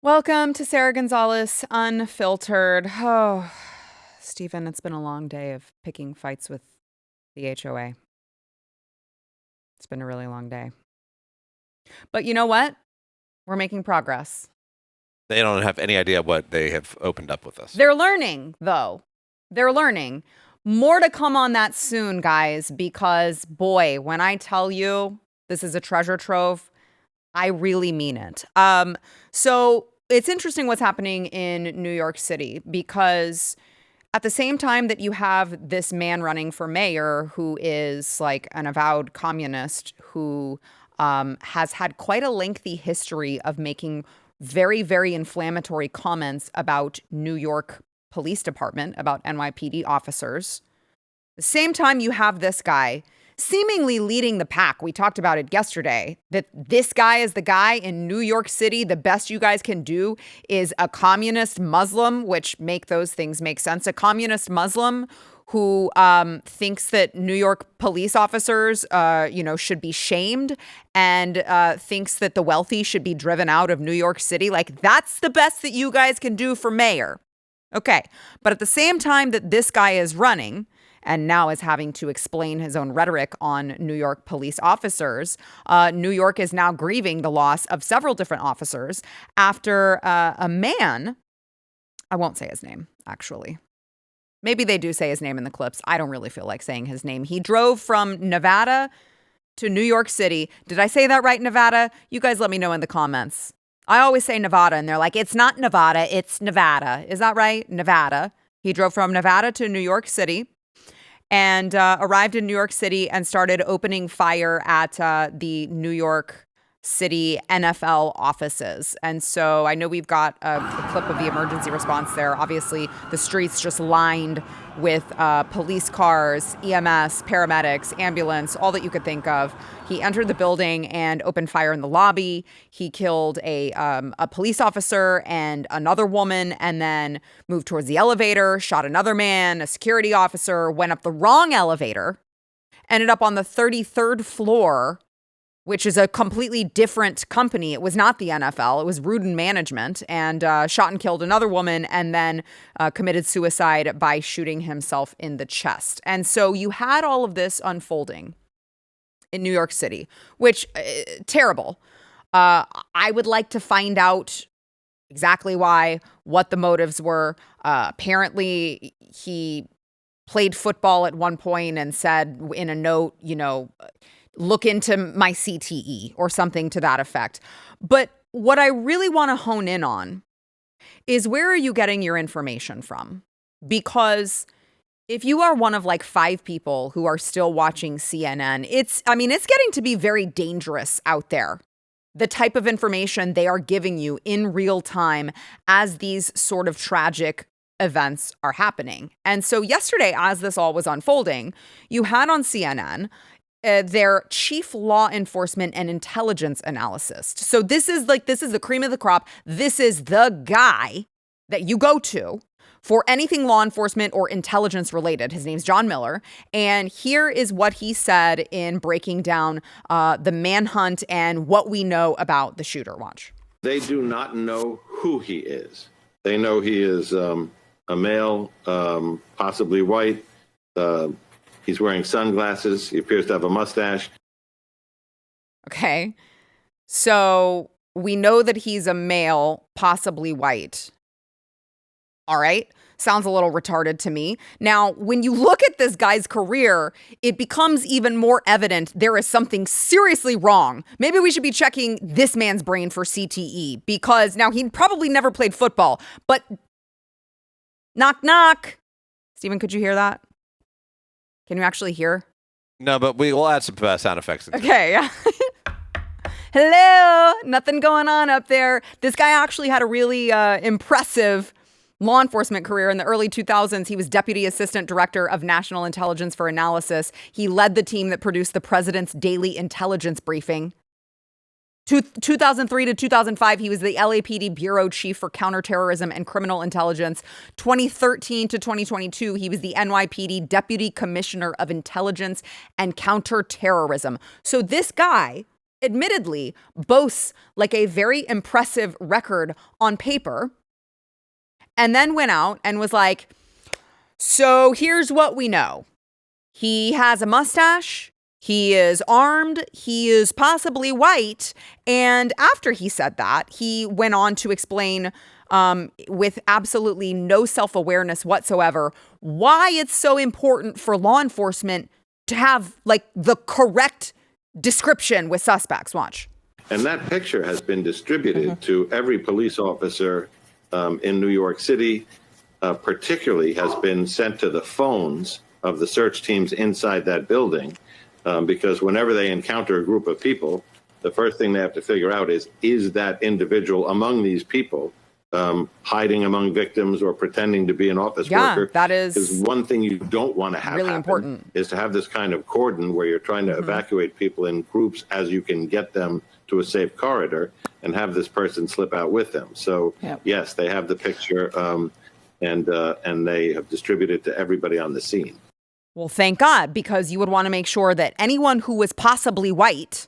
Welcome to Sara Gonzales Unfiltered. Oh, Stephen, it's been a long day of picking fights with the HOA. It's been a really long day. But you know what? We're making progress. They don't have any idea what they have opened up with us. They're learning, though. They're learning. More to come on that soon, guys, because, boy, when I tell you this is a treasure trove, I really mean it. So it's interesting what's happening in New York City, because at the same time that you have this man running for mayor who is like an avowed communist who has had quite a lengthy history of making very, very inflammatory comments about New York Police Department, about NYPD officers. The same time you have this guy seemingly leading the pack. We talked about it yesterday, that this guy is the guy in New York City. The best you guys can do is a communist Muslim, which make those things make sense. A communist Muslim who thinks that New York police officers, should be shamed, and thinks that the wealthy should be driven out of New York City. Like, that's the best that you guys can do for mayor. Okay. But at the same time that this guy is running, and now is having to explain his own rhetoric on New York police officers, New York is now grieving the loss of several different officers after a man, I won't say his name, actually. Maybe they do say his name in the clips. I don't really feel like saying his name. He drove from Nevada to New York City. Did I say that right, Nevada? You guys let me know in the comments. I always say Nevada, and they're like, it's not Nevada, it's Nevada. Is that right? Nevada. He drove from Nevada to New York City, and arrived in New York City and started opening fire at the New York City NFL offices. And so I know we've got a clip of the emergency response there. Obviously, the streets just lined with police cars, EMS, paramedics, ambulance, all that you could think of. He entered the building and opened fire in the lobby. He killed a police officer and another woman, and then moved towards the elevator, shot another man, a security officer, went up the wrong elevator, ended up on the 33rd floor, which is a completely different company. It was not the NFL. It was Rudin Management, and shot and killed another woman, and then committed suicide by shooting himself in the chest. And so you had all of this unfolding in New York City, which terrible. I would like to find out exactly why, what the motives were. Apparently, he played football at one point and said in a note, look into my CTE or something to that effect. But what I really want to hone in on is, where are you getting your information from? Because if you are one of like 5 people who are still watching CNN, it's getting to be very dangerous out there. The type of information they are giving you in real time as these sort of tragic events are happening. And so yesterday, as this all was unfolding, you had on CNN their chief law enforcement and intelligence analyst. So this is the cream of the crop. This is the guy that you go to for anything law enforcement or intelligence related. His name's John Miller. And here is what he said in breaking down the manhunt and what we know about the shooter. Watch. They do not know who he is. They know he is a male, possibly white. He's wearing sunglasses. He appears to have a mustache. Okay. So we know that he's a male, possibly white. All right. Sounds a little retarded to me. Now, when you look at this guy's career, it becomes even more evident there is something seriously wrong. Maybe we should be checking this man's brain for CTE, because now he probably never played football, but knock, knock. Stephen, could you hear that? Can you actually hear? No, but we will add some sound effects. Okay, yeah. Hello, nothing going on up there. This guy actually had a really impressive law enforcement career. In the early 2000s, he was Deputy Assistant Director of National Intelligence for Analysis. He led the team that produced the President's Daily Intelligence Briefing. 2003 to 2005, he was the LAPD Bureau Chief for Counterterrorism and Criminal Intelligence. 2013 to 2022, he was the NYPD Deputy Commissioner of Intelligence and Counterterrorism. So this guy, admittedly, boasts like a very impressive record on paper, and then went out and was like, so here's what we know. He has a mustache. He is armed. He is possibly white. And after he said that, he went on to explain with absolutely no self-awareness whatsoever why it's so important for law enforcement to have like the correct description with suspects. Watch. And that picture has been distributed to every police officer in New York City, particularly has been sent to the phones of the search teams inside that building. Because whenever they encounter a group of people, the first thing they have to figure out is that individual among these people hiding among victims or pretending to be an office worker? That is because one thing you don't want to have really happen important. Is to have this kind of cordon where you're trying to evacuate people in groups as you can get them to a safe corridor and have this person slip out with them. So yes, they have the picture and they have distributed to everybody on the scene. Well, thank God, because you would want to make sure that anyone who was possibly white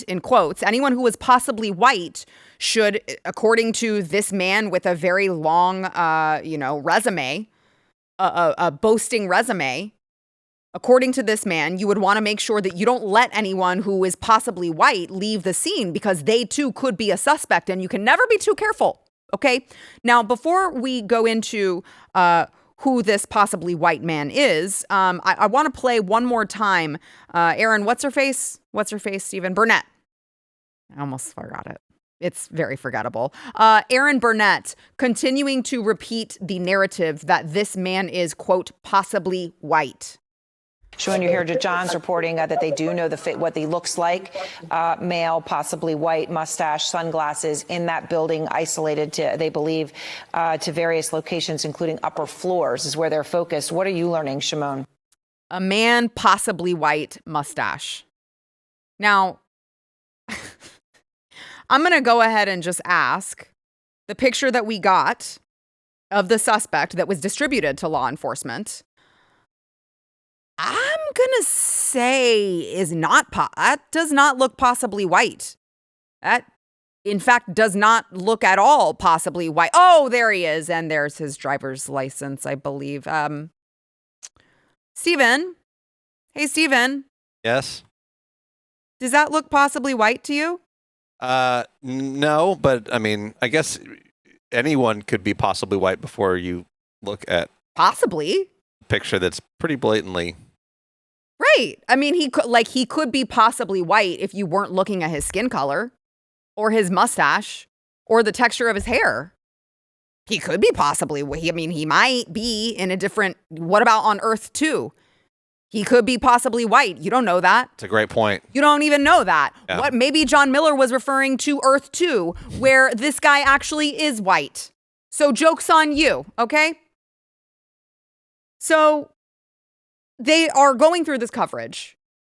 in quotes, anyone who was possibly white should, according to this man with a very long, resume, a boasting resume, according to this man, you would want to make sure that you don't let anyone who is possibly white leave the scene because they too could be a suspect, and you can never be too careful. Okay. Now, before we go into who this possibly white man is, I want to play one more time. Aaron, what's her face? Stephen Burnett. I almost forgot it. It's very forgettable. Aaron Burnett continuing to repeat the narrative that this man is, quote, possibly white. Showing you here, John's reporting that they do know what he looks like, male, possibly white, mustache, sunglasses, in that building, isolated to, they believe, to various locations, including upper floors, is where they're focused. What are you learning, Shimon? A man, possibly white, mustache. Now, I'm going to go ahead and just ask, the picture that we got of the suspect that was distributed to law enforcement, I'm going to say is not, that does not look possibly white. That, in fact, does not look at all possibly white. Oh, there he is. And there's his driver's license, I believe. Stephen. Hey, Stephen. Yes? Does that look possibly white to you? No, but I mean, I guess anyone could be possibly white before you look at possibly a picture that's pretty blatantly. Right. I mean, he could be possibly white if you weren't looking at his skin color or his mustache or the texture of his hair. He could be possibly, he might be in a different, what about on Earth 2? He could be possibly white. You don't know that. It's a great point. You don't even know that. Yeah. What maybe John Miller was referring to Earth 2, where this guy actually is white. So joke's on you, okay? So they are going through this coverage.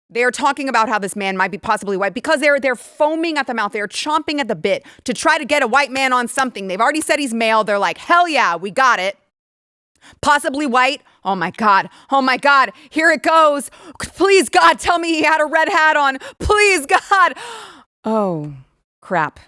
They are talking about how this man might be possibly white because they're foaming at the mouth. They're chomping at the bit to try to get a white man on something. They've already said he's male. They're like, hell yeah, we got it. Possibly white. Oh my God. Oh my God. Here it goes. Please, God, tell me he had a red hat on. Please, God. Oh, crap.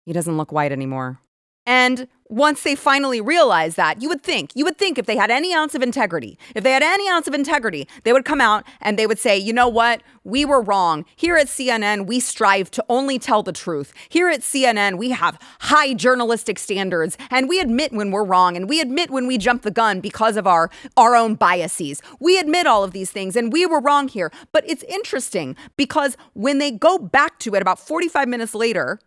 He doesn't look white anymore. And once they finally realize that, you would think if they had any ounce of integrity, they would come out and they would say, you know what? We were wrong. Here at CNN, we strive to only tell the truth. Here at CNN, we have high journalistic standards, and we admit when we're wrong, and we admit when we jump the gun because of our own biases. We admit all of these things, and we were wrong here. But it's interesting because when they go back to it about 45 minutes later,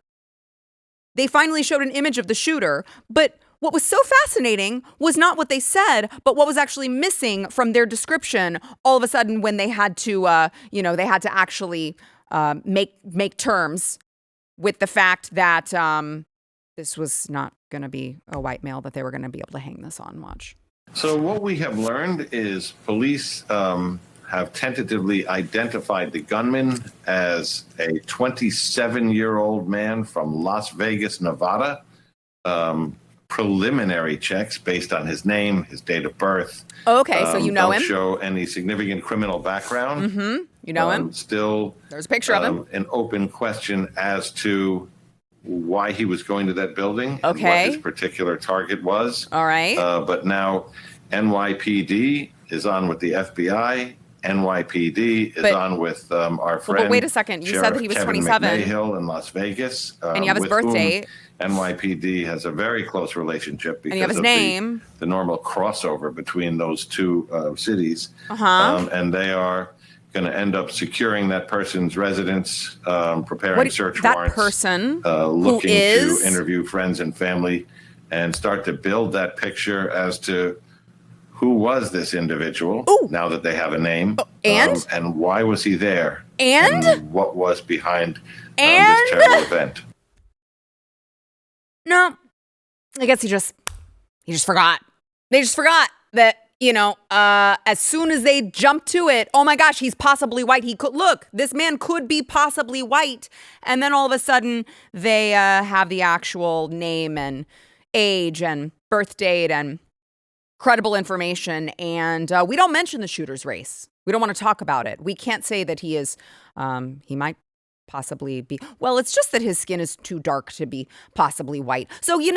they finally showed an image of the shooter, but what was so fascinating was not what they said, but what was actually missing from their description all of a sudden when they had to, actually make terms with the fact that this was not going to be a white male that they were going to be able to hang this on. Watch. So what we have learned is police have tentatively identified the gunman as a 27-year-old man from Las Vegas, Nevada. Preliminary checks based on his name, his date of birth. Okay, so you know don't him? show any significant criminal background. Mm-hmm. You know him? Still, there's a picture of him. An open question as to why he was going to that building. Okay. And what his particular target was. All right. But now NYPD is on with the FBI. NYPD is on with our friend. But wait a second. You Sheriff said that he was Kevin 27. McMahill in Las Vegas. And you have his with birth whom date. NYPD has a very close relationship because And you have his of name. the normal crossover between those two cities. Uh-huh. And they are going to end up securing that person's residence, preparing search that warrants. person looking who is to interview friends and family and start to build that picture as to who was this individual. Ooh. Now that they have a name. And why was he there? And what was behind this terrible event. No, I guess he just forgot. They just forgot that, as soon as they jumped to it, oh my gosh, he's possibly white. This man could be possibly white. And then all of a sudden they have the actual name and age and birth date and credible information. And we don't mention the shooter's race. We don't want to talk about it. We can't say that he is, he might possibly be, well, it's just that his skin is too dark to be possibly white. So, we're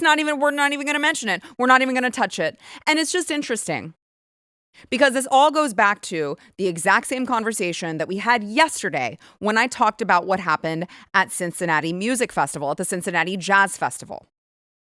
not even going to mention it. We're not even going to touch it. And it's just interesting because this all goes back to the exact same conversation that we had yesterday when I talked about what happened at Cincinnati Music Festival, at the Cincinnati Jazz Festival.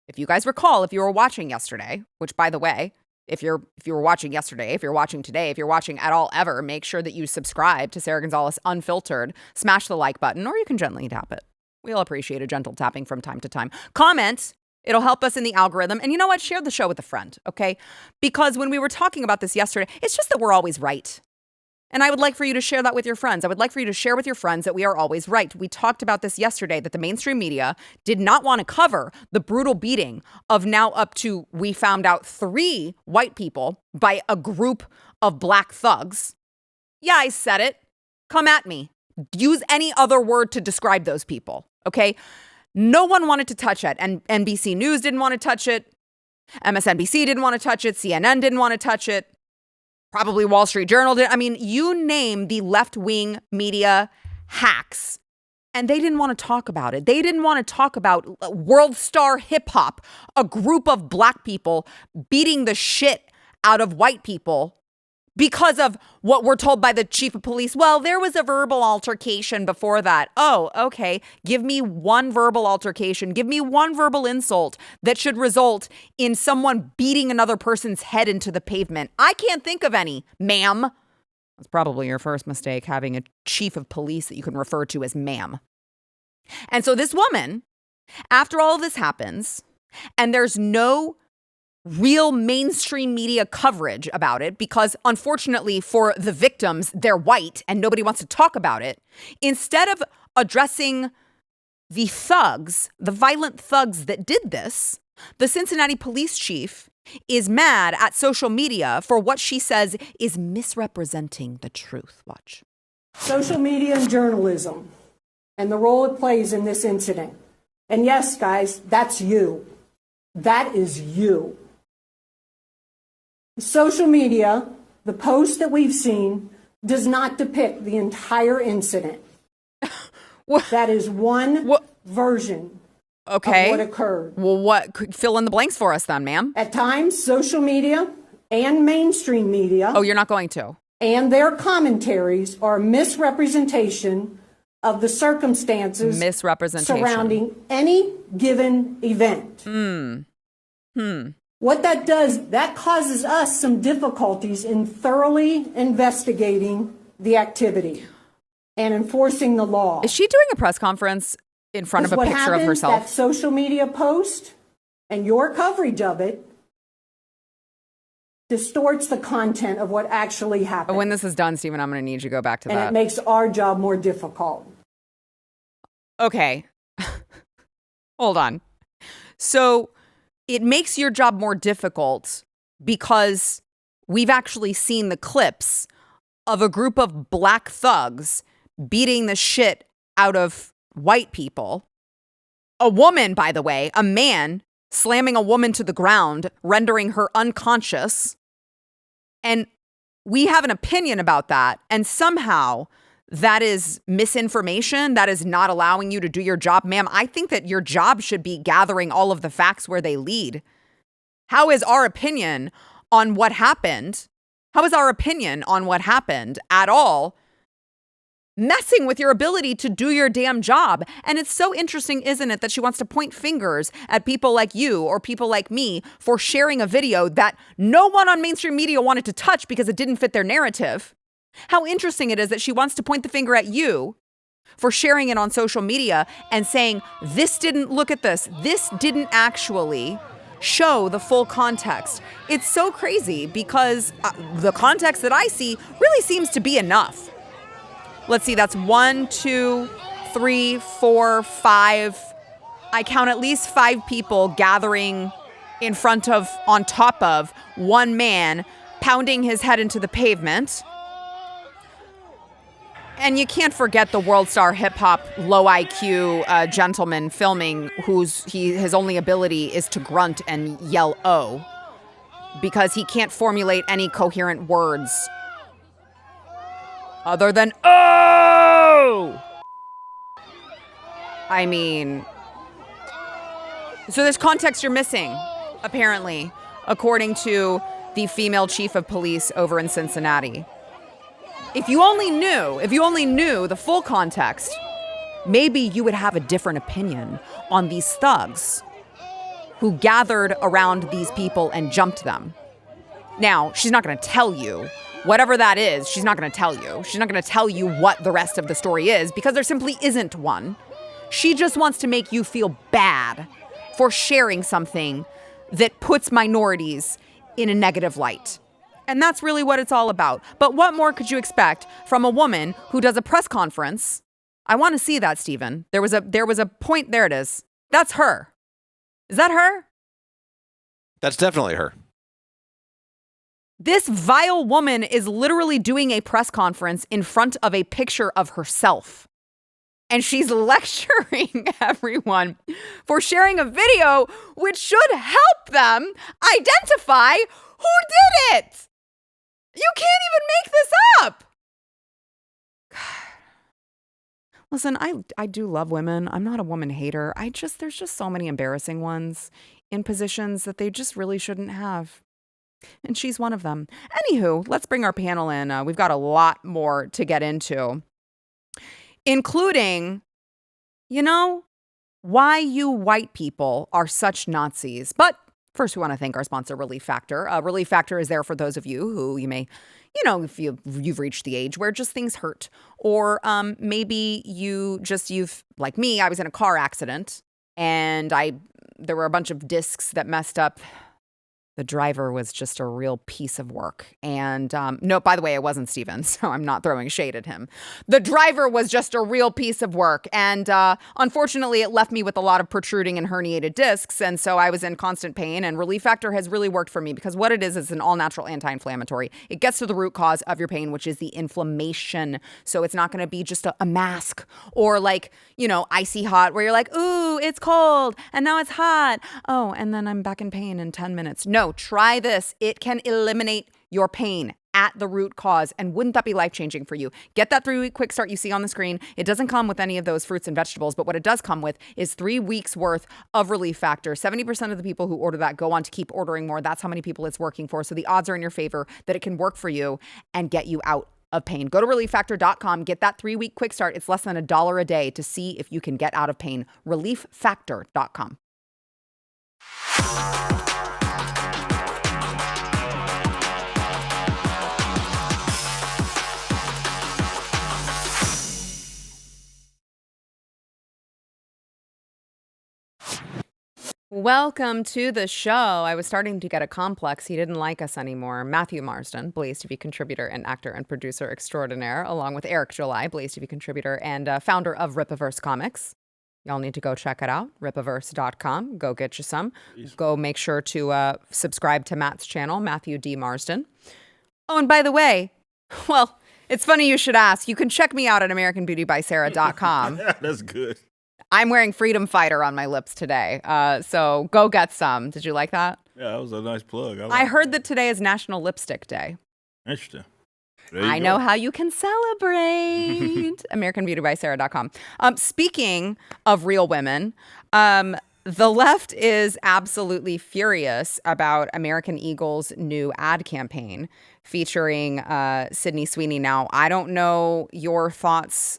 If you guys recall, if you were watching yesterday, which by the way, if you were watching yesterday, if you're watching today, if you're watching at all ever, make sure that you subscribe to Sara Gonzales Unfiltered. Smash the like button, or you can gently tap it. We'll appreciate a gentle tapping from time to time. Comment. It'll help us in the algorithm. And you know what? Share the show with a friend, okay? Because when we were talking about this yesterday, it's just that we're always right. And I would like for you to share that with your friends. I would like for you to share with your friends that we are always right. We talked about this yesterday, that the mainstream media did not want to cover the brutal beating of now up to, we found out, 3 white people by a group of black thugs. Yeah, I said it. Come at me. Use any other word to describe those people, okay? No one wanted to touch it. And NBC News didn't want to touch it. MSNBC didn't want to touch it. CNN didn't want to touch it. Probably Wall Street Journal did. I mean, you name the left-wing media hacks, and they didn't want to talk about it. They didn't want to talk about world star hip hop, a group of black people beating the shit out of white people because of what we're told by the chief of police. Well, there was a verbal altercation before that. Oh, okay. Give me one verbal altercation. Give me one verbal insult that should result in someone beating another person's head into the pavement. I can't think of any, ma'am. That's probably your first mistake, having a chief of police that you can refer to as ma'am. And so this woman, after all of this happens, and there's no real mainstream media coverage about it because, unfortunately for the victims, they're white and nobody wants to talk about it. Instead of addressing the thugs, the violent thugs that did this, the Cincinnati police chief is mad at social media for what she says is misrepresenting the truth. Watch. Social media and journalism and the role it plays in this incident. And yes, guys, that's you. That is you. Social media, the post that we've seen, does not depict the entire incident. That is one version of what occurred. Well, fill in the blanks for us then, ma'am. At times, social media and mainstream media. Oh, you're not going to. And their commentaries are a misrepresentation of the circumstances surrounding any given event. What that does, that causes us some difficulties in thoroughly investigating the activity and enforcing the law. Is she doing a press conference in front of a picture of herself? That social media post and your coverage of it distorts the content of what actually happened. When this is done, Stephen, I'm going to need you to go back to that. And it makes our job more difficult. Okay. Hold on. So it makes your job more difficult because we've actually seen the clips of a group of black thugs beating the shit out of white people. A woman, by the way, a man slamming a woman to the ground, rendering her unconscious. And we have an opinion about that. And somehow that is misinformation. That is not allowing you to do your job. Ma'am, I think that your job should be gathering all of the facts where they lead. How is our opinion on what happened? How is our opinion on what happened at all messing with your ability to do your damn job? And it's so interesting, isn't it, that she wants to point fingers at people like you or people like me for sharing a video that no one on mainstream media wanted to touch because it didn't fit their narrative. How interesting it is that she wants to point the finger at you for sharing it on social media and saying, this didn't look at this. This didn't actually show the full context. It's so crazy because the context that I see really seems to be enough. Let's see, that's 1, 2, 3, 4, 5. I count at least 5 people gathering in front of, on top of one man, pounding his head into the pavement. And you can't forget the world star hip hop low IQ gentleman filming his only ability is to grunt and yell "oh" because he can't formulate any coherent words other than "oh." I mean, so there's context you're missing, apparently, according to the female chief of police over in Cincinnati. If you only knew the full context, maybe you would have a different opinion on these thugs who gathered around these people and jumped them. Now, she's not going to tell you whatever that is. She's not going to tell you. She's not going to tell you what the rest of the story is because there simply isn't one. She just wants to make you feel bad for sharing something that puts minorities in a negative light. And that's really what it's all about. But what more could you expect from a woman who does a press conference? I want to see that, Stephen. There was a point. There it is. That's her. Is that her? That's definitely her. This vile woman is literally doing a press conference in front of a picture of herself. And she's lecturing everyone for sharing a video which should help them identify who did it. You can't even make this up. Listen, I do love women. I'm not a woman hater. There's just so many embarrassing ones in positions that they just really shouldn't have. And she's one of them. Anywho, let's bring our panel in. We've got a lot more to get into, including, why you white people are such Nazis. But first, we want to thank our sponsor, Relief Factor. Relief Factor is there for those of you who you may, if you've reached the age where just things hurt. Or maybe you've, like me, I was in a car accident and there were a bunch of discs that messed up. The driver was just a real piece of work. And no, by the way, it wasn't Steven, so I'm not throwing shade at him. The driver was just a real piece of work. And unfortunately, it left me with a lot of protruding and herniated discs. And so I was in constant pain. And Relief Factor has really worked for me because what it is an all-natural anti-inflammatory. It gets to the root cause of your pain, which is the inflammation. So it's not going to be just a mask or like, icy hot where you're like, ooh, it's cold. And now it's hot. Oh, and then I'm back in pain in 10 minutes. No. Try this. It can eliminate your pain at the root cause. And wouldn't that be life-changing for you? Get that 3-week quick start you see on the screen. It doesn't come with any of those fruits and vegetables, but what it does come with is 3 weeks worth of Relief Factor. 70% of the people who order that go on to keep ordering more. That's how many people it's working for. So the odds are in your favor that it can work for you and get you out of pain. Go to relieffactor.com. Get that 3-week quick start. It's less than $1 a day to see if you can get out of pain. Relieffactor.com. Welcome to the show. I was starting to get a complex. He didn't like us anymore. Matthew Marsden, BlazeTV contributor and actor and producer extraordinaire, along with Eric July, BlazeTV contributor and founder of Rippaverse Comics. Y'all need to go check it out, rippaverse.com. Go get you some. Go make sure to subscribe to Matt's channel, Matthew D. Marsden. Oh, and by the way, well, It's funny you should ask. You can check me out at AmericanBeautyBySarah.com. That's good. I'm wearing Freedom Fighter on my lips today. So go get some. Did you like that? Yeah, that was a nice plug. I heard that today is National Lipstick Day. Interesting. I know how you can celebrate. AmericanBeautyBySarah.com. Speaking of real women, the left is absolutely furious about American Eagle's new ad campaign featuring Sydney Sweeney. Now, I don't know your thoughts,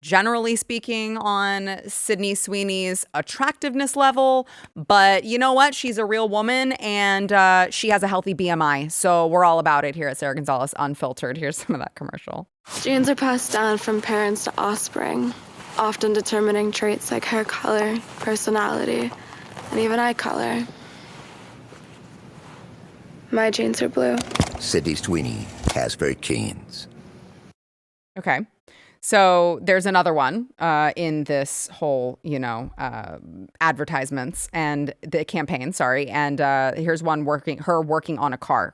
generally speaking, on Sydney Sweeney's attractiveness level, but you know what? She's a real woman and she has a healthy BMI. So we're all about it here at Sara Gonzales Unfiltered. Here's some of that commercial. Genes are passed down from parents to offspring, often determining traits like hair color, personality, and even eye color. My genes are blue. Sydney Sweeney has very genes. Okay. So there's another one in this whole, advertisements and the campaign, sorry. And here's one working on a car.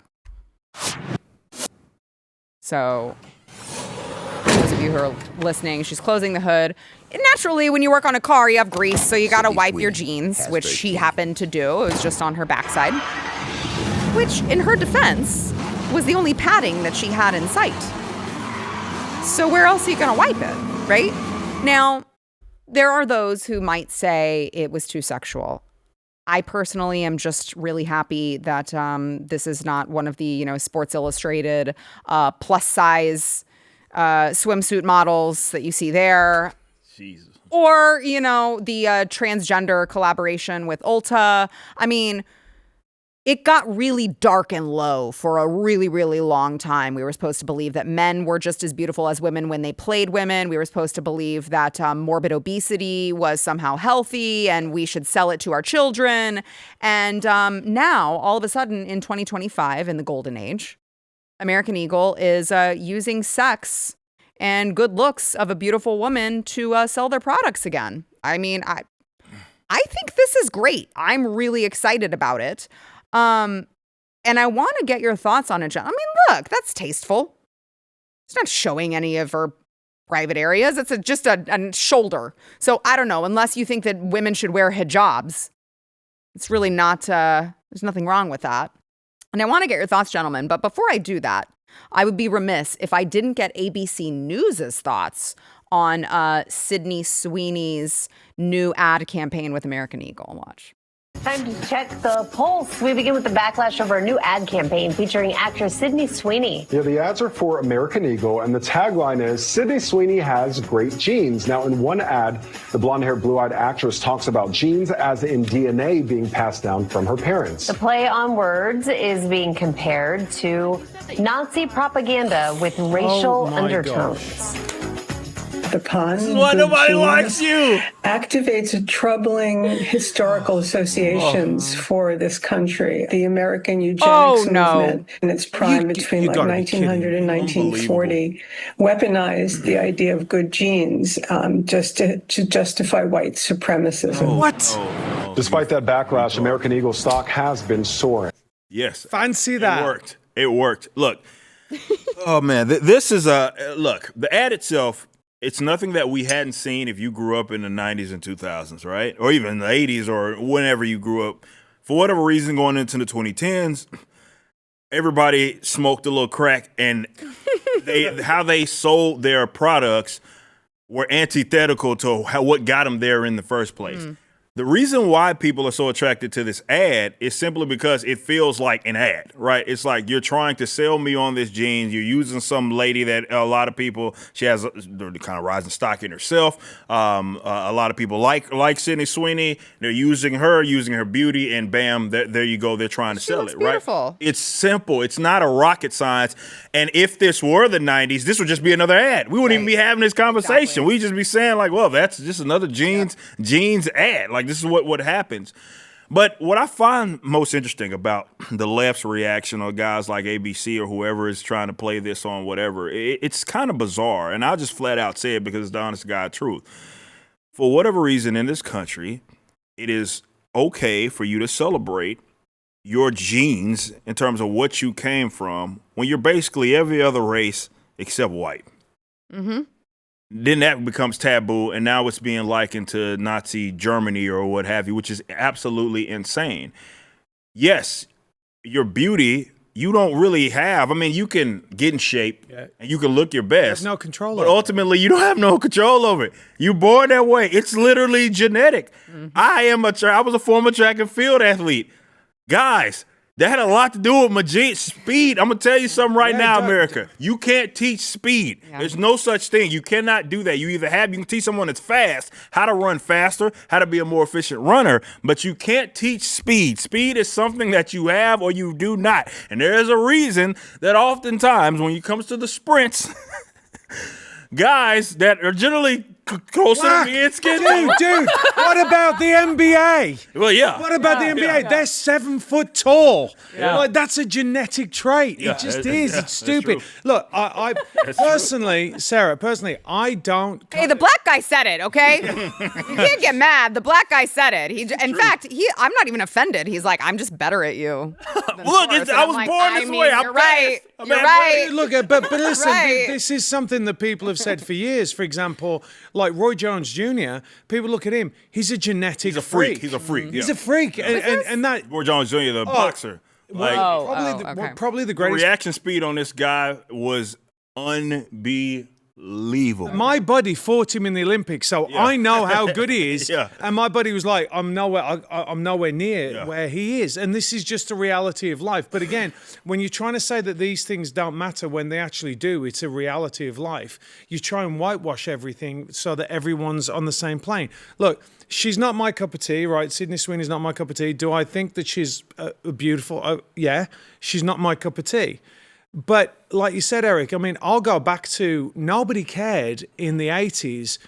So those of you who are listening, she's closing the hood. And naturally, when you work on a car, you have grease, so you got to wipe your jeans, which she happened to do. It was just on her backside, which, in her defense, was the only padding that she had in sight. So where else are you going to wipe it, right? Now, there are those who might say it was too sexual. I personally am just really happy that this is not one of the, Sports Illustrated plus size swimsuit models that you see there. Jesus. Or, the transgender collaboration with Ulta. I mean, it got really dark and low for a really, really long time. We were supposed to believe that men were just as beautiful as women when they played women. We were supposed to believe that morbid obesity was somehow healthy and we should sell it to our children. And now, all of a sudden, in 2025, in the golden age, American Eagle is using sex and good looks of a beautiful woman to sell their products again. I mean, I think this is great. I'm really excited about it. And I want to get your thoughts on it, John. I mean, look, that's tasteful. It's not showing any of her private areas. It's just a shoulder. So I don't know, unless you think that women should wear hijabs. It's really not, there's nothing wrong with that. And I want to get your thoughts, gentlemen. But before I do that, I would be remiss if I didn't get ABC News' thoughts on Sydney Sweeney's new ad campaign with American Eagle. Watch. Time to check the pulse. We begin with the backlash over a new ad campaign featuring actress Sydney Sweeney. Yeah, the ads are for American Eagle, and the tagline is, Sydney Sweeney has great genes. Now, in one ad, the blonde-haired, blue-eyed actress talks about genes as in DNA being passed down from her parents. The play on words is being compared to Nazi propaganda with racial undertones. The pun, this is why nobody likes you, activates troubling historical associations for this country. The American eugenics movement in its prime between 1900 and 1940 weaponized the idea of good genes just to justify white supremacism. What? Despite that backlash, American Eagle stock has been soaring. Yes. Fancy that. It worked. Look. Oh, man. This is look, the ad itself, it's nothing that we hadn't seen if you grew up in the 90s and 2000s, right? Or even the 80s or whenever you grew up. For whatever reason, going into the 2010s, everybody smoked a little crack, and how they sold their products were antithetical to what got them there in the first place. The reason why people are so attracted to this ad is simply because it feels like an ad, right? It's like you're trying to sell me on this jeans. You're using some lady that a lot of people, she has the kind of rising stock in herself. A lot of people like Sydney Sweeney. They're using her beauty, and bam, there you go. They're trying to sell it, beautiful. Right? It's simple. It's not a rocket science. And if this were the 90s, this would just be another ad. We wouldn't even be having this conversation. Exactly. We'd just be saying like, well, that's just another jeans ad. Like, this is what happens. But what I find most interesting about the left's reaction, or guys like ABC or whoever is trying to play this on whatever, it's kind of bizarre. And I'll just flat out say it because it's the honest to God truth. For whatever reason in this country, it is okay for you to celebrate your genes in terms of what you came from when you're basically every other race except white. Mm-hmm. Then that becomes taboo, and now it's being likened to Nazi Germany or what have you, which is absolutely insane. Yes, your beauty, you don't really have. I mean, you can get in shape and you can look your best. You have no control but over it. ultimately, you don't have no control over it. You're born that way. It's literally genetic. Mm-hmm. I was a former track and field athlete. Guys, that had a lot to do with my speed. I'm going to tell you something right now, America. You can't teach speed. Yeah. There's no such thing. You cannot do that. You can teach someone that's fast how to run faster, how to be a more efficient runner, but you can't teach speed. Speed is something that you have or you do not. And there is a reason that oftentimes when it comes to the sprints, guys that are generally closer to being skinny. Dude, what about the NBA? Well, yeah. What about the NBA? Yeah. They're 7 foot tall. Yeah. Like, that's a genetic trait. Yeah, It just that- is. yeah, It's stupid. that's true. Look, I personally, Sarah, I don't. Hey, the black guy said it, okay? You can't get mad. The black guy said it. In fact, I'm not even offended. He's like, I'm just better at you. Look, I was born this way. You're right. You're right. Look, but listen, Right. this is something that people have said for years. For example, like Roy Jones Jr., people look at him, he's a genetic He's a freak. He's a freak. He's yeah. a freak. And that. Roy Jones Jr., the boxer. Like, Probably the the greatest. reaction speed on this guy was unbelievable. My buddy fought him in the Olympics, so I know how good he is. Yeah. And my buddy was like, I'm nowhere near where he is. And this is just a reality of life. But again, when you're trying to say that these things don't matter when they actually do, it's a reality of life. You try and whitewash everything so that everyone's on the same plane. Look, she's not my cup of tea, right? Sydney Sweeney's not my cup of tea. Do I think that she's beautiful? Yeah, she's not my cup of tea. But like you said, Eric, I mean, I'll go back to nobody cared in the 80s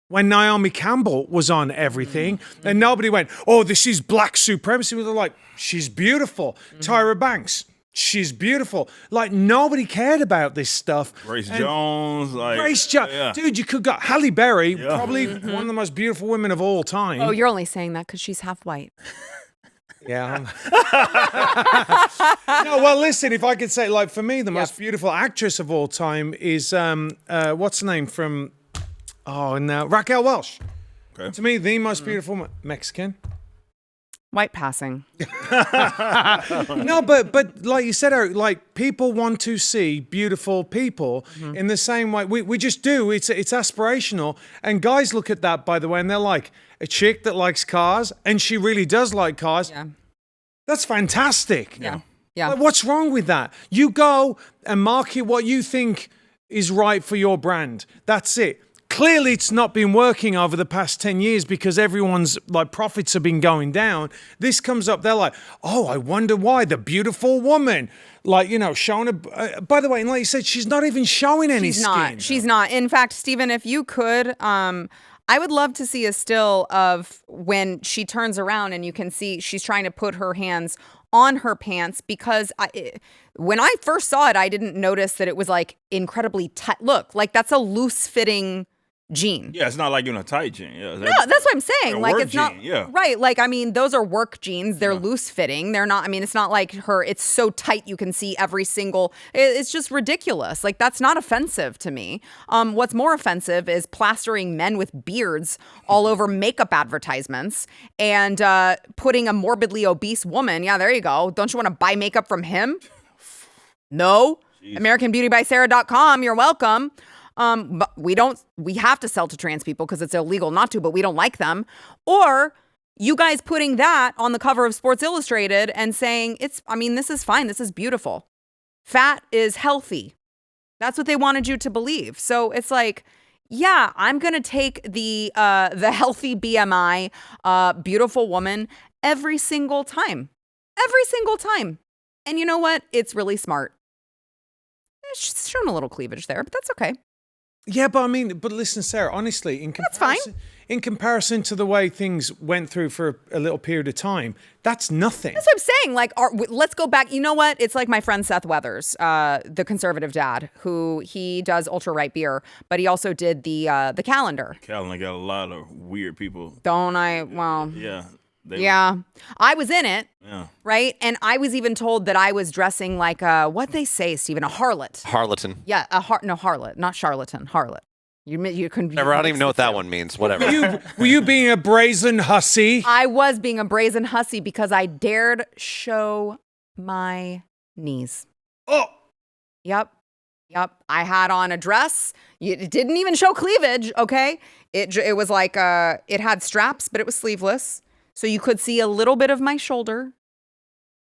when Naomi Campbell was on everything and nobody went, oh, this is black supremacy. They're like, she's beautiful. Tyra Banks, she's beautiful. Like, nobody cared about this stuff. Grace Jones. Like, Grace Jones. yeah. Dude, you could go Halle Berry, probably one of the most beautiful women of all time. Oh, you're only saying that because she's half white. Yeah. No, well, listen, if I could say, like, for me, the most beautiful actress of all time is, what's her name from, Raquel Welch. Okay. To me, the most beautiful Mexican. White passing. No, but like you said, Eric, like, people want to see beautiful people in the same way. We just do. It's aspirational. And guys look at that, by the way, and they're like, a chick that likes cars, and she really does like cars. Yeah. That's fantastic. Yeah. Yeah. Like, what's wrong with that? You go and market what you think is right for your brand. That's it. Clearly, it's not been working over the past 10 years because everyone's like profits have been going down. This comes up, they're like, oh, I wonder why. The beautiful woman, like, you know, showing a. By the way, and like you said, she's not even showing any skin. She's not. In fact, Stephen, if you could, I would love to see a still of when she turns around and you can see she's trying to put her hands on her pants because when I first saw it, I didn't notice that it was like incredibly tight. Look, like that's a loose fitting jean. Yeah, it's not like you're in a tight jean. Yeah, No, that's what I'm saying. Like, it's not yeah. right. Like, I mean, those are work jeans. They're loose fitting. They're not. I mean, it's not like it's so tight you can see every single. It's just ridiculous. Like, that's not offensive to me. What's more offensive is plastering men with beards all over makeup advertisements and putting a morbidly obese woman. Yeah, there you go. Don't you want to buy makeup from him? No. Jeez. AmericanBeautyBySarah.com. You're welcome. But we have to sell to trans people because it's illegal not to, but we don't like them. Or you guys putting that on the cover of Sports Illustrated and saying this is fine. This is beautiful. Fat is healthy. That's what they wanted you to believe. So it's like, yeah, I'm going to take the healthy BMI, beautiful woman every single time. Every single time. And you know what? It's really smart. She's shown a little cleavage there, but that's okay. Yeah, but listen, Sarah, honestly, that's fine. In comparison to the way things went through for a little period of time, that's nothing. That's what I'm saying. Like, let's go back. You know what? It's like my friend Seth Weathers, the conservative dad, who he does ultra right beer, but he also did the calendar. Calendar got a lot of weird people. Don't I? Well, yeah. Yeah. I was in it. Yeah. Right? And I was even told that I was dressing like what they say, Stephen, a harlot. Harleton. Yeah, no, harlot, not charlatan, harlot. You couldn't. Never. I don't even know what that one means. Whatever. Were you being a brazen hussy? I was being a brazen hussy because I dared show my knees. Oh. Yep. I had on a dress. It didn't even show cleavage. Okay. It was like it had straps, but it was sleeveless, so you could see a little bit of my shoulder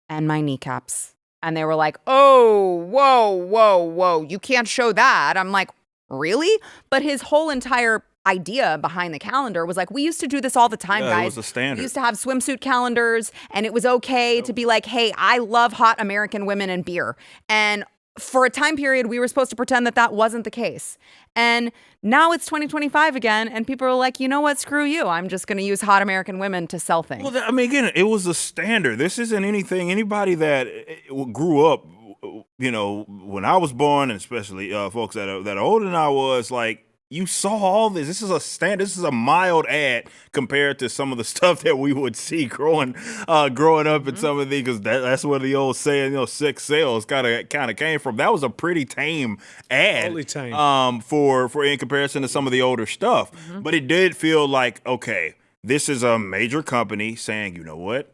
and my kneecaps. And they were like, "Oh, whoa! You can't show that." I'm like, really? But his whole entire idea behind the calendar was like, we used to do this all the time, guys. It was a standard. We used to have swimsuit calendars, and it was okay to be like, hey, I love hot American women and beer. And for a time period, we were supposed to pretend that wasn't the case. And now it's 2025 again, and people are like, you know what? Screw you. I'm just going to use hot American women to sell things. Well, I mean, again, it was a standard. This isn't anything. Anybody that grew up, when I was born, and especially folks that are older than I was, like, you saw all this. This is a standard. This is a mild ad compared to some of the stuff that we would see growing up in some of these, because that's where the old saying, sex sales kind of came from. That was a pretty tame ad, totally tame. For in comparison to some of the older stuff. But it did feel like, okay, this is a major company saying, you know what,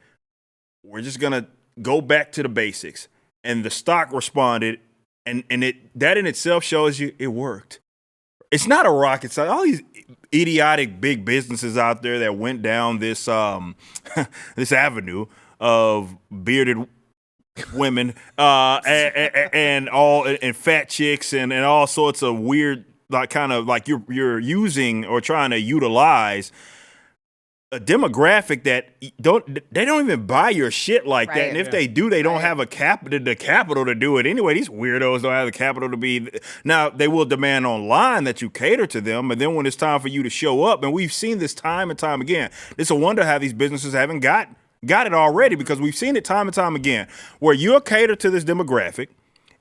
we're just gonna go back to the basics. And the stock responded, and that in itself shows you it worked. It's not a rocket science. All these idiotic big businesses out there that went down this this avenue of bearded women and fat chicks and all sorts of weird, like, kind of like you're using or trying to utilize a demographic that they don't even buy your shit like that, and if they do, they don't have the capital to do it anyway. These weirdos don't have the capital to be. Now they will demand online that you cater to them, and then when it's time for you to show up, and we've seen this time and time again. It's a wonder how these businesses haven't got it already, because we've seen it time and time again where you'll cater to this demographic.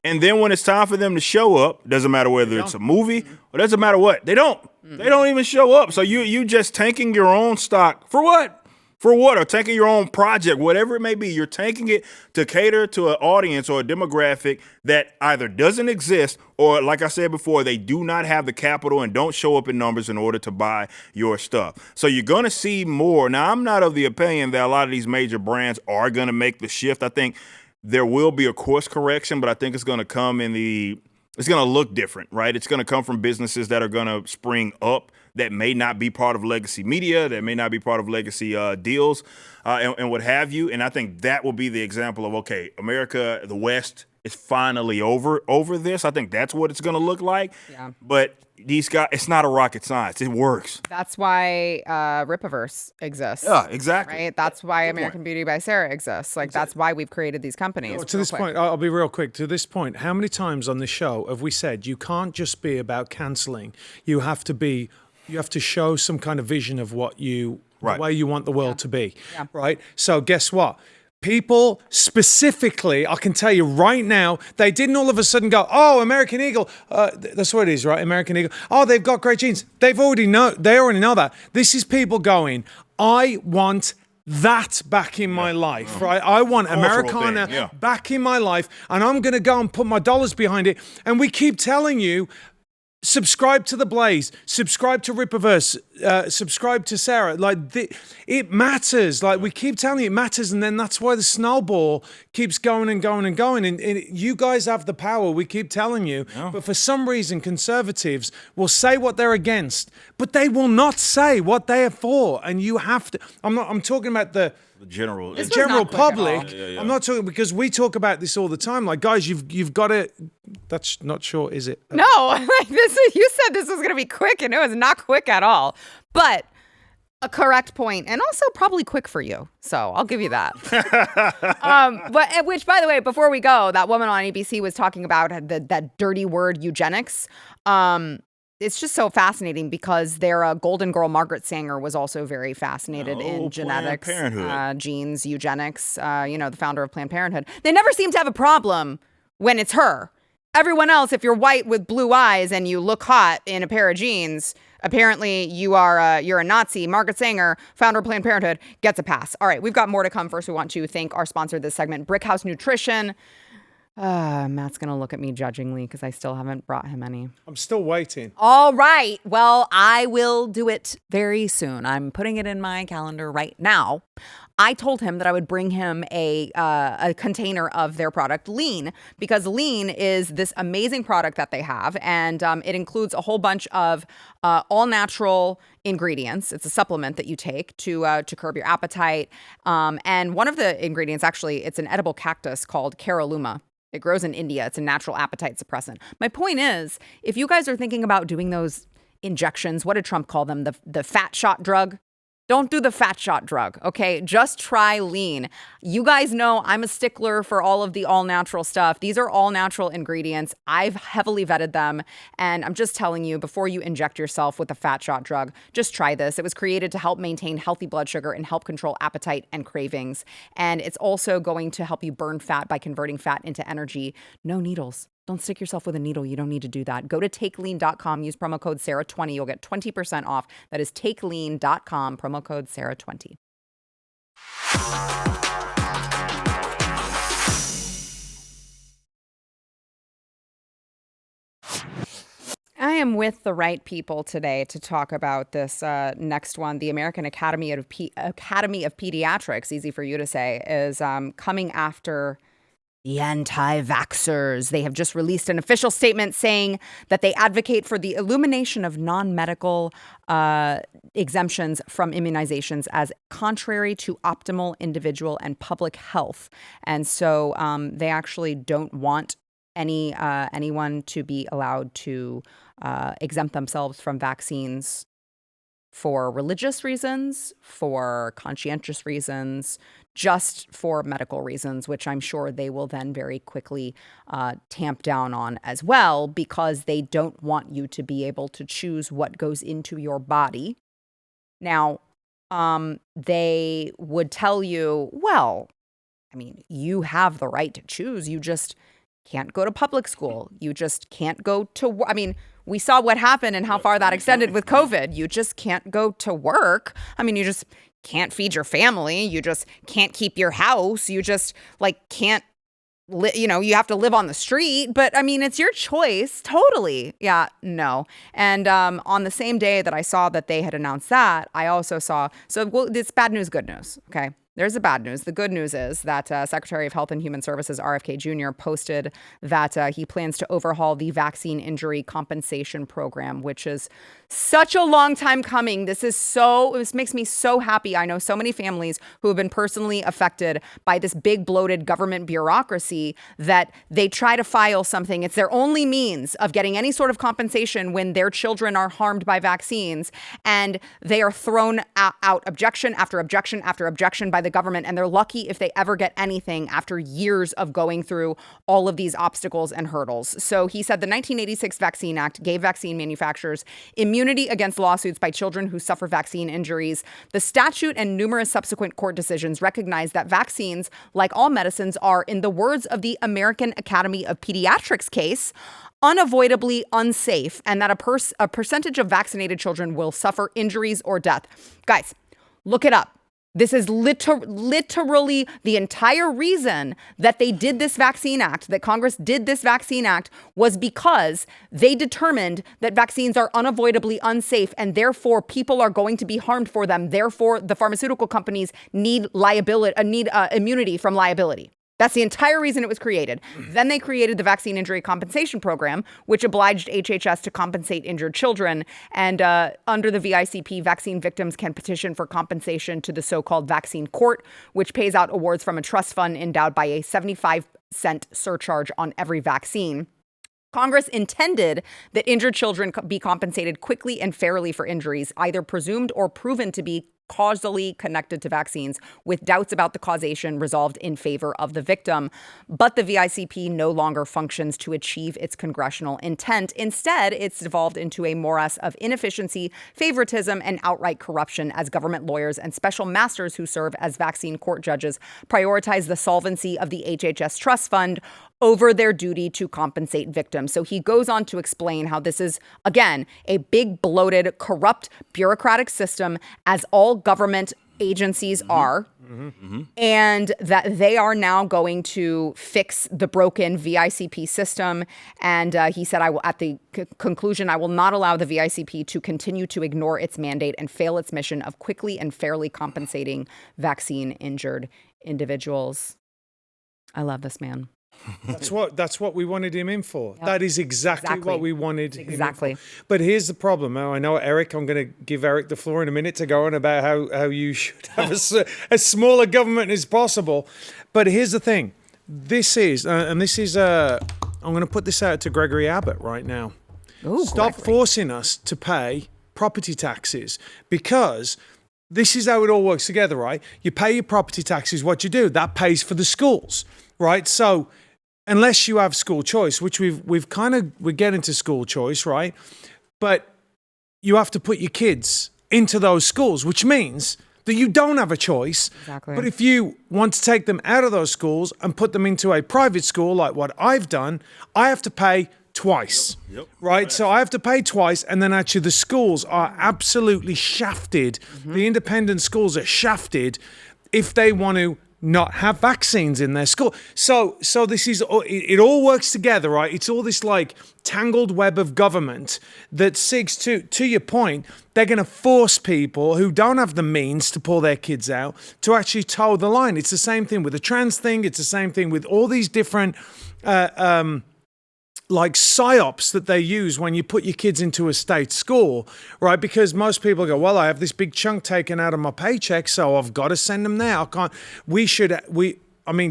And then when it's time for them to show up, doesn't matter whether it's a movie or doesn't matter what, they don't. They don't even show up. So you just tanking your own stock for what? For what? Or tanking your own project, whatever it may be. You're tanking it to cater to an audience or a demographic that either doesn't exist or, like I said before, they do not have the capital and don't show up in numbers in order to buy your stuff. So you're going to see more. Now, I'm not of the opinion that a lot of these major brands are going to make the shift. I think there will be a course correction, but I think it's going to come it's going to look different, right? It's going to come from businesses that are going to spring up that may not be part of legacy media, that may not be part of legacy deals and what have you. And I think that will be the example of, okay, America, the West is finally over this. I think that's what it's going to look like. Yeah. But these guys, it's not a rocket science. It works. That's why Rippaverse exists. Yeah, exactly. Right? That's why American Beauty by Sara exists. Like, that's why we've created these companies. To this point, I'll be real quick. To this point, how many times on this show have we said you can't just be about cancelling? You have to show some kind of vision of what the way you want the world to be. Yeah. Right? So guess what? People specifically, I can tell you right now, they didn't all of a sudden go, oh, American Eagle. That's what it is, right? American Eagle. Oh, they've got great genes. They already know that. This is people going, I want that back in my life, right? I want Americana back in my life, and I'm going to go and put my dollars behind it. And we keep telling you, subscribe to the Blaze, subscribe to Rippaverse, subscribe to Sara. It matters. Like, we keep telling you it matters, and then that's why the snowball keeps going and going and going. And you guys have the power, we keep telling you. Yeah. But for some reason, conservatives will say what they're against, but they will not say what they are for. And you have to. I'm talking about the general public. Yeah. I'm not talking, because we talk about this all the time. Like, guys, you've got to. That's not short, is it? No, like this. You said this was going to be quick, and it was not quick at all. But a correct point, and also probably quick for you. So I'll give you that. But which, by the way, before we go, that woman on ABC was talking about that dirty word eugenics. It's just so fascinating because their Golden Girl Margaret Sanger was also very fascinated in genetics, genes, eugenics, the founder of Planned Parenthood. They never seem to have a problem when it's her. Everyone else, if you're white with blue eyes and you look hot in a pair of jeans, Apparently, you're a Nazi. Margaret Sanger, founder of Planned Parenthood, gets a pass. All right, we've got more to come. First, we want to thank our sponsor of this segment, Brickhouse Nutrition. Matt's going to look at me judgingly because I still haven't brought him any. I'm still waiting. All right. Well, I will do it very soon. I'm putting it in my calendar right now. I told him that I would bring him a container of their product, Lean, because Lean is this amazing product that they have, and it includes a whole bunch of all-natural ingredients. It's a supplement that you take to curb your appetite. And one of the ingredients, actually, it's an edible cactus called Caralluma. It grows in India. It's a natural appetite suppressant. My point is, if you guys are thinking about doing those injections, what did Trump call them? The fat shot drug? Don't do the fat shot drug, okay? Just try Lean. You guys know I'm a stickler for all of the all-natural stuff. These are all-natural ingredients. I've heavily vetted them, and I'm just telling you, before you inject yourself with a fat shot drug, just try this. It was created to help maintain healthy blood sugar and help control appetite and cravings, and it's also going to help you burn fat by converting fat into energy. No needles. Don't stick yourself with a needle. You don't need to do that. Go to takelean.com. Use promo code Sara20. You'll get 20% off. That is takelean.com. Promo code Sara20. I am with the right people today to talk about this next one. The American Academy of Pediatrics, easy for you to say, is coming after the anti-vaxxers. They have just released an official statement saying that they advocate for the elimination of non-medical exemptions from immunizations as contrary to optimal individual and public health. And so they actually don't want anyone to be allowed to exempt themselves from vaccines for religious reasons, for conscientious reasons, just for medical reasons, which I'm sure they will then very quickly tamp down on as well, because they don't want you to be able to choose what goes into your body. Now, they would tell you, well, I mean, you have the right to choose. You just can't go to public school. You just can't go to, I mean, we saw what happened and how far that extended with COVID. You just can't go to work. I mean, you just can't feed your family. You just can't keep your house. You just can't, you have to live on the street. But I mean, it's your choice. Totally. Yeah, no. And on the same day that I saw that they had announced that, I also saw, it's bad news, good news. Okay. There's the bad news. The good news is that Secretary of Health and Human Services RFK Jr. posted that he plans to overhaul the vaccine injury compensation program, which is such a long time coming. This makes me so happy. I know so many families who have been personally affected by this big bloated government bureaucracy that they try to file something. It's their only means of getting any sort of compensation when their children are harmed by vaccines, and they are thrown out objection after objection after objection by the government, and they're lucky if they ever get anything after years of going through all of these obstacles and hurdles. So he said the 1986 Vaccine Act gave vaccine manufacturers immunity against lawsuits by children who suffer vaccine injuries. The statute and numerous subsequent court decisions recognize that vaccines, like all medicines, are, in the words of the American Academy of Pediatrics case, unavoidably unsafe, and that a percentage of vaccinated children will suffer injuries or death. Guys, look it up. This is literally the entire reason that they did this Vaccine Act, that Congress did this Vaccine Act, was because they determined that vaccines are unavoidably unsafe, and therefore people are going to be harmed for them. Therefore, the pharmaceutical companies need immunity from liability. That's the entire reason it was created. Then they created the Vaccine Injury Compensation Program, which obliged HHS to compensate injured children. And under the VICP, vaccine victims can petition for compensation to the so-called vaccine court, which pays out awards from a trust fund endowed by a 75-cent surcharge on every vaccine. Congress intended that injured children be compensated quickly and fairly for injuries, either presumed or proven to be causally connected to vaccines, with doubts about the causation resolved in favor of the victim. But the VICP no longer functions to achieve its congressional intent. Instead, it's devolved into a morass of inefficiency, favoritism, and outright corruption as government lawyers and special masters who serve as vaccine court judges prioritize the solvency of the HHS trust fund over their duty to compensate victims. So he goes on to explain how this is, again, a big, bloated, corrupt, bureaucratic system, as all government agencies are, and that they are now going to fix the broken VICP system. And he said, at the conclusion, I will not allow the VICP to continue to ignore its mandate and fail its mission of quickly and fairly compensating vaccine-injured individuals. I love this man. That's what we wanted him in for. Yep. That is exactly what we wanted him in for. But here's the problem. Now, I know, Eric, I'm going to give Eric the floor in a minute to go on about how you should have as smaller government as possible. But here's the thing. This is, I'm going to put this out to Gregory Abbott right now. Ooh, Stop forcing us to pay property taxes, because this is how it all works together, right? You pay your property taxes, what you do, that pays for the schools, right? So unless you have school choice, which we're getting to school choice, right? But you have to put your kids into those schools, which means that you don't have a choice. Exactly. But if you want to take them out of those schools and put them into a private school, like what I've done, I have to pay twice, right? So I have to pay twice, and then actually the schools are absolutely shafted. The independent schools are shafted if they want to not have vaccines in their school. So this is, it all works together, right? It's all this like tangled web of government that seeks to your point, they're going to force people who don't have the means to pull their kids out to actually toe the line. It's the same thing with the trans thing. It's the same thing with all these different, like psyops that they use when you put your kids into a state school, right? Because most people go, well, I have this big chunk taken out of my paycheck, so I've got to send them there. I can't.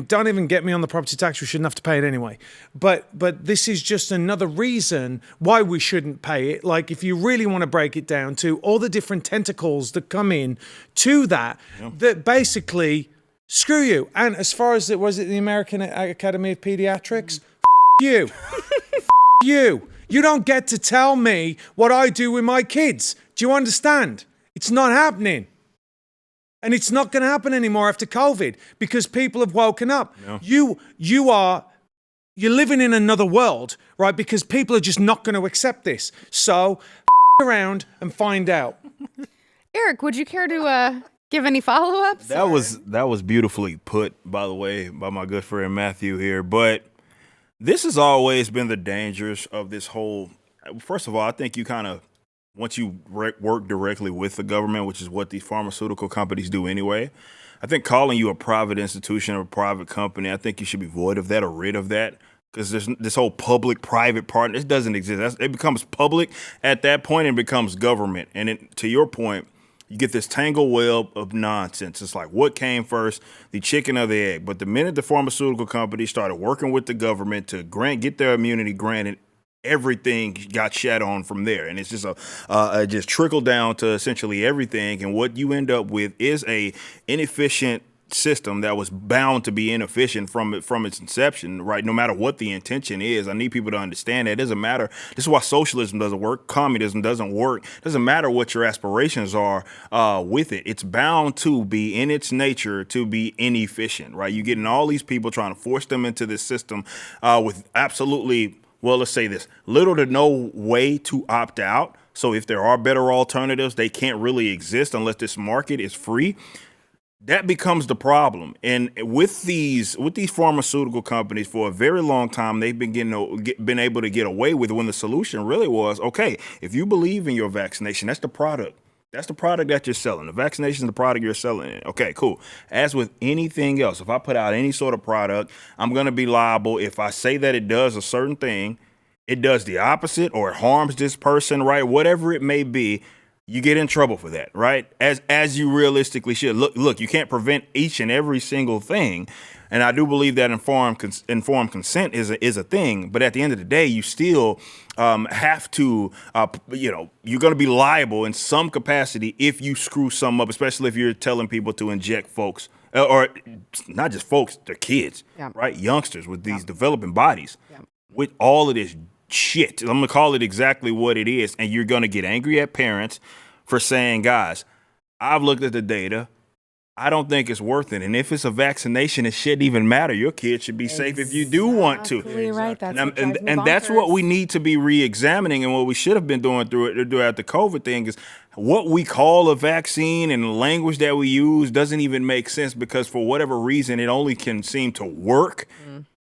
Don't even get me on the property tax. We shouldn't have to pay it anyway. But this is just another reason why we shouldn't pay it. Like, if you really want to break it down to all the different tentacles that come in to that basically screw you. And as far as the American Academy of Pediatrics, you. You don't get to tell me what I do with my kids. Do you understand? It's not happening. And it's not going to happen anymore after COVID, because people have woken up. No. You're living in another world, right? Because people are just not going to accept this. So around and find out. Eric, would you care to give any follow-ups? That was beautifully put, by the way, by my good friend Matthew here. But this has always been the dangers of this whole. First of all, I think you kind of, once you work directly with the government, which is what these pharmaceutical companies do anyway, I think calling you a private institution or a private company, I think you should be void of that or rid of that, because there's this whole public-private partner. It doesn't exist. It becomes public at that point and becomes government. And to your point, you get this tangled web of nonsense. It's like, what came first, the chicken or the egg? But the minute the pharmaceutical companies started working with the government to get their immunity granted, everything got shat on from there. And it's just just trickled down to essentially everything. And what you end up with is a inefficient system that was bound to be inefficient from its inception, right? No matter what the intention is. I need people to understand that. It doesn't matter. This is why socialism doesn't work. Communism doesn't work. It doesn't matter what your aspirations are with it. It's bound to be, in its nature, to be inefficient, right? You're getting all these people trying to force them into this system with absolutely, well, let's say this, little to no way to opt out. So if there are better alternatives, they can't really exist unless this market is free. That becomes the problem. And with these pharmaceutical companies, for a very long time, they've been able to get away with, when the solution really was, okay, if you believe in your vaccination, that's the product. That's the product that you're selling. The vaccination is the product you're selling. Okay, cool. As with anything else, if I put out any sort of product, I'm going to be liable if I say that it does a certain thing, it does the opposite, or it harms this person, right? Whatever it may be. You get in trouble for that, right? As you realistically should. Look, you can't prevent each and every single thing. And I do believe that informed consent is a thing. But at the end of the day, you still have to, you're going to be liable in some capacity if you screw some up, especially if you're telling people to inject folks, or not just folks, they're kids, right? Youngsters with these developing bodies with all of this shit. I'm going to call it exactly what it is. And you're going to get angry at parents for saying, guys, I've looked at the data. I don't think it's worth it. And if it's a vaccination, it shouldn't even matter. Your kid should be safe if you do want to. Right. That's and that's what we need to be re-examining, and what we should have been doing throughout the COVID thing is what we call a vaccine and the language that we use doesn't even make sense, because for whatever reason, it only can seem to work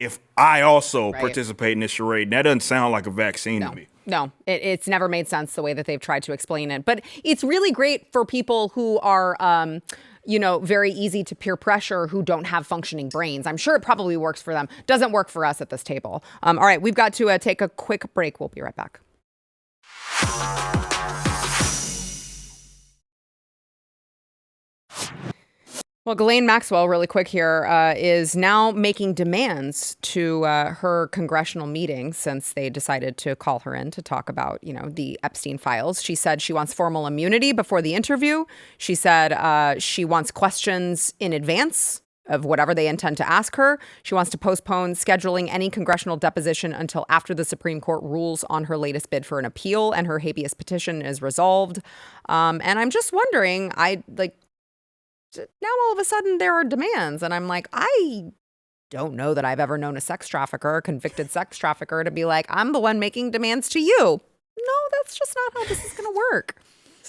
if I also participate in this charade. And that doesn't sound like a vaccine to me. No, it's never made sense the way that they've tried to explain it. But it's really great for people who are, very easy to peer pressure, who don't have functioning brains. I'm sure it probably works for them. Doesn't work for us at this table. All right, we've got to take a quick break. We'll be right back. Well, Ghislaine Maxwell, really quick here, is now making demands to her congressional meeting since they decided to call her in to talk about, the Epstein files. She said she wants formal immunity before the interview. She said she wants questions in advance of whatever they intend to ask her. She wants to postpone scheduling any congressional deposition until after the Supreme Court rules on her latest bid for an appeal and her habeas petition is resolved. And I'm just wondering, now all of a sudden there are demands, and I'm like, I don't know that I've ever known a sex trafficker, a convicted sex trafficker, to be like, I'm the one making demands to you. No, that's just not how this is going to work.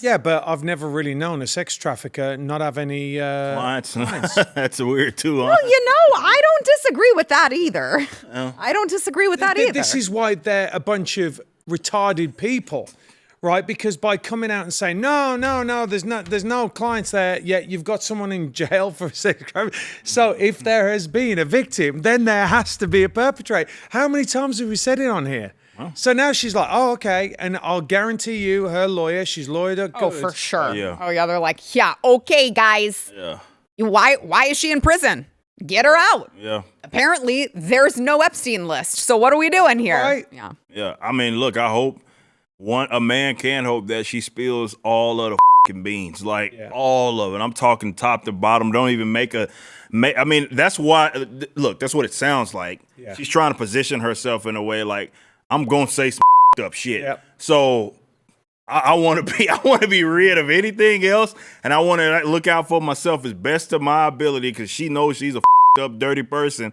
Yeah, but I've never really known a sex trafficker not have any clients. That's weird too. Huh? Well, I don't disagree with that either. Oh. I don't disagree with that either. This is why they're a bunch of retarded people. Right, because by coming out and saying no, there's no clients there yet, you've got someone in jail for a sex crime. So if there has been a victim, then there has to be a perpetrator. How many times have we said it on here? Huh? So now she's like, oh, okay, and I'll guarantee you, her lawyer, she's lawyered up good. Oh, for sure. Yeah. Oh yeah, they're like, yeah, okay, guys. Yeah. Why is she in prison? Get her out. Yeah. Apparently, there's no Epstein list. So what are we doing here? Right. Yeah. Yeah. I mean, look, I hope. A man can hope that she spills all of the fucking beans, all of it. I'm talking top to bottom. Don't even I mean, that's why. Look, that's what it sounds like. Yeah. She's trying to position herself in a way like, I'm gonna say some up shit. Yep. So I want to be rid of anything else, and I want to look out for myself as best of my ability, because she knows she's a up, dirty person,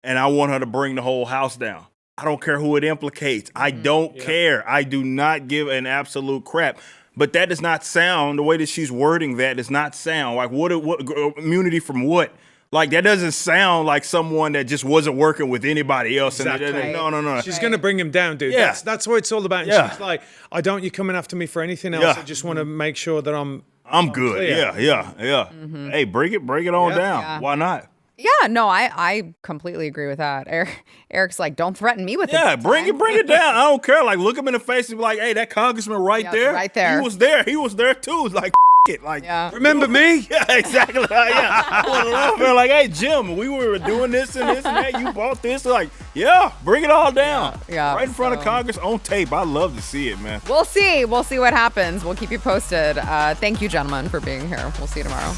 and I want her to bring the whole house down. I don't care who it implicates. I don't care. I do not give an absolute crap. But that does not sound, the way that she's wording that does not sound like what immunity from what? Like, that doesn't sound like someone that just wasn't working with anybody else. Exactly. No. She's going to bring him down, dude. Yeah. That's what it's all about. And she's like, I don't want you coming after me for anything else. I just want to make sure that I'm good. Clear. Yeah. Mm-hmm. Hey, bring it on down. Yeah. Why not? Yeah, no, I completely agree with that. Eric's like, don't threaten me with it. Yeah, bring it down. I don't care. Like, look him in the face and be like, hey, that congressman right there. He was there too. Like, it. Like, remember me? Yeah, exactly. I want to laugh. They're like, hey, Jim, we were doing this and that. You bought this. Like, yeah, bring it all down. Yeah. Right in front of Congress on tape. I love to see it, man. We'll see what happens. We'll keep you posted. Thank you, gentlemen, for being here. We'll see you tomorrow.